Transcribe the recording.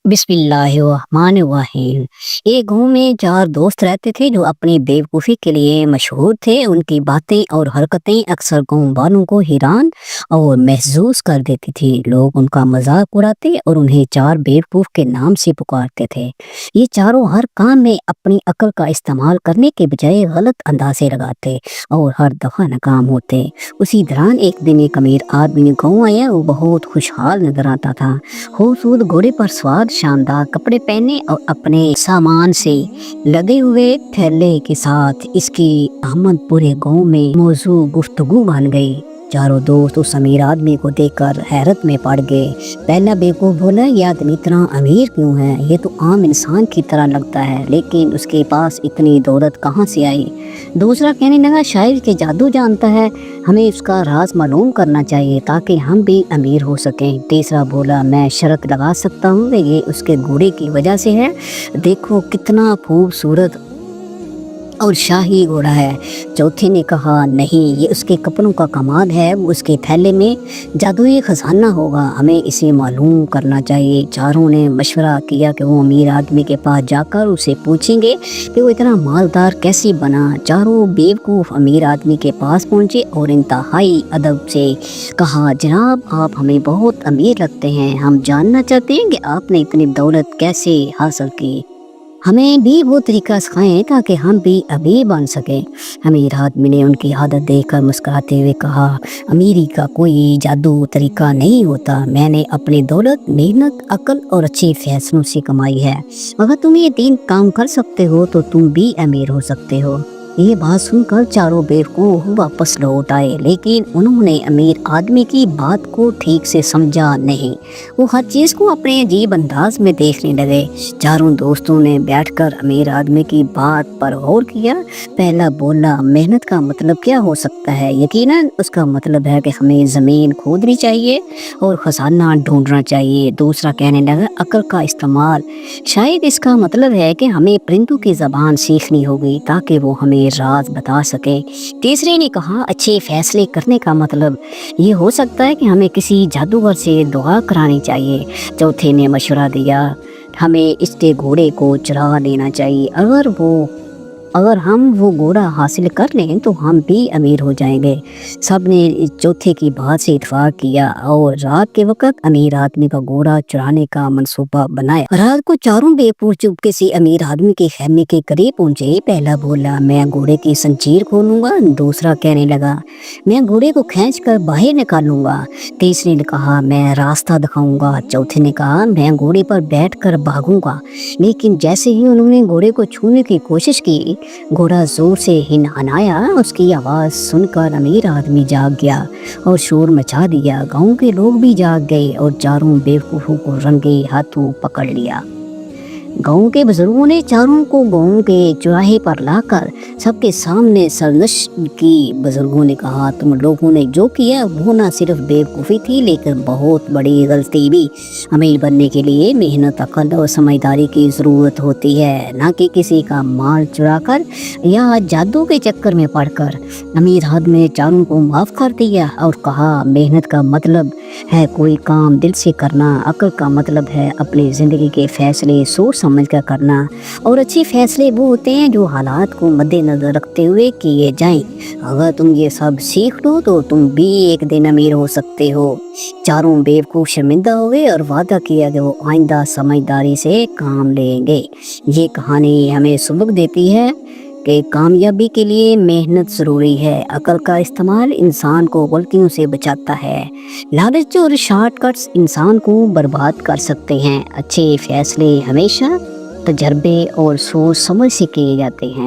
बिस्मिल्लाहिर्रहमानिर्रहीम। एक गांव में चार दोस्त रहते थे जो अपनी बेवकूफ़ी के लिए मशहूर थे। उनकी बातें और हरकतें अक्सर गांव वालों को हैरान और महसूस कर देती थी। लोग उनका मजाक उड़ाते और उन्हें चार बेवकूफ़ के नाम से पुकारते थे। ये चारों हर काम में अपनी अक्ल का इस्तेमाल करने के बजाय गलत अंदाजे लगाते और हर दफ़ा नाकाम होते। उसी दौरान एक दिन एक अमीर आदमी गाँव आया। वो बहुत खुशहाल नजर आता था। खूबसूरत घोड़े पर सवार, शानदार कपड़े पहने और अपने सामान से लदे हुए थैले के साथ इसकी आमद पूरे गांव में मौजू गुफ्तगू बन गई। चारों दोस्त उस अमीर आदमी को देखकर हैरत में पड़ गए। पहला बेवकूफ बोला, यह आदमी इतना अमीर क्यों है? ये तो आम इंसान की तरह लगता है, लेकिन उसके पास इतनी दौलत कहाँ से आई? दूसरा कहने लगा, शायद के जादू जानता है, हमें उसका राज मालूम करना चाहिए ताकि हम भी अमीर हो सकें। तीसरा बोला, मैं शर्त लगा सकता हूँ कि ये उसके घोड़े की वजह से है, देखो कितना खूबसूरत और शाही घोड़ा है। चौथे ने कहा, नहीं, ये उसके कपड़ों का कमाल है, वो उसके थैले में जादुई खजाना होगा, हमें इसे मालूम करना चाहिए। चारों ने मशवरा किया कि वो अमीर आदमी के पास जाकर उसे पूछेंगे कि वो इतना मालदार कैसे बना। चारों बेवकूफ़ अमीर आदमी के पास पहुंचे और इंतहाई अदब से कहा, जनाब, आप हमें बहुत अमीर लगते हैं, हम जानना चाहते हैं कि आपने इतनी दौलत कैसे हासिल की, हमें भी वो तरीका सिखाएं ताकि हम भी अमीर बन सकें। अमीर आदमी ने उनकी आदत देखकर मुस्कुराते हुए कहा, अमीरी का कोई जादू तरीका नहीं होता, मैंने अपनी दौलत मेहनत, अक्ल और अच्छे फैसलों से कमाई है। अगर तुम ये तीन काम कर सकते हो तो तुम भी अमीर हो सकते हो। ये बात सुनकर चारों बेवकूफ वापस लौट आए, लेकिन उन्होंने अमीर आदमी की बात को ठीक से समझा नहीं। वो हर चीज़ को अपने अजीब अंदाज में देखने लगे। चारों दोस्तों ने बैठकर अमीर आदमी की बात पर गौर किया। पहला बोला, मेहनत का मतलब क्या हो सकता है? यकीनन उसका मतलब है कि हमें ज़मीन खोदनी चाहिए और खजाना ढूंढना चाहिए। दूसरा कहने लगा, अक्ल का इस्तेमाल, शायद इसका मतलब है कि हमें परिंदों की ज़बान सीखनी होगी ताकि वो हमें राज बता सके। तीसरे ने कहा, अच्छे फैसले करने का मतलब ये हो सकता है कि हमें किसी जादूगर से दुआ करानी चाहिए। चौथे ने मशवरा दिया, हमें इसके घोड़े को चुरा लेना चाहिए, अगर हम वो घोड़ा हासिल कर लें तो हम भी अमीर हो जाएंगे। सब ने चौथे की बात से इत्तेफाक किया और रात के वक्त अमीर आदमी का घोड़ा चुराने का मंसूबा बनाया। रात को चारों बेवकूफ चुपके से अमीर आदमी के खेमे के करीब पहुंचे। पहला बोला, मैं घोड़े की जंजीर खोलूंगा। दूसरा कहने लगा, मैं घोड़े को खींच कर बाहर निकालूंगा। तीसरे ने कहा, मैं रास्ता दिखाऊंगा। चौथे ने कहा, मैं घोड़े पर बैठ कर भागूंगा। लेकिन जैसे ही उन्होंने घोड़े को छूने की कोशिश की, घोड़ा जोर से हिनहानाया। उसकी आवाज़ सुनकर अमीर आदमी जाग गया और शोर मचा दिया। गांव के लोग भी जाग गए और चारों बेवकूफ़ों को रंगे हाथों पकड़ लिया। गांव के बुजुर्गों ने चारों को गांव के चौराहे पर लाकर सबके सामने सरनश की। बुजुर्गों ने कहा, तुम लोगों ने जो किया वो न सिर्फ बेवकूफ़ी थी, लेकिन बहुत बड़ी गलती भी। अमीर बनने के लिए मेहनत, अक्ल और समझदारी की ज़रूरत होती है, न कि किसी का माल चुराकर या जादू के चक्कर में पड़कर। अमीर आदमी ने चारों को माफ़ कर दिया और कहा, मेहनत का मतलब है कोई काम दिल से करना, अक्ल का मतलब है अपनी ज़िंदगी के फैसले सोच समझ कर करना, और अच्छे फैसले वो होते हैं जो हालात को मद्देनजर रखते हुए किए जाएं। अगर तुम ये सब सीख लो तो तुम भी एक दिन अमीर हो सकते हो। चारों बेवकूफ़ शर्मिंदा हुए और वादा किया कि वो आइंदा समझदारी से काम लेंगे। ये कहानी हमें सबक देती है कि कामयाबी के लिए मेहनत ज़रूरी है। अक्ल का इस्तेमाल इंसान को गलतियों से बचाता है। लालच और शॉर्टकट्स इंसान को बर्बाद कर सकते हैं। अच्छे फैसले हमेशा तजर्बे और सोच समझ से किए जाते हैं।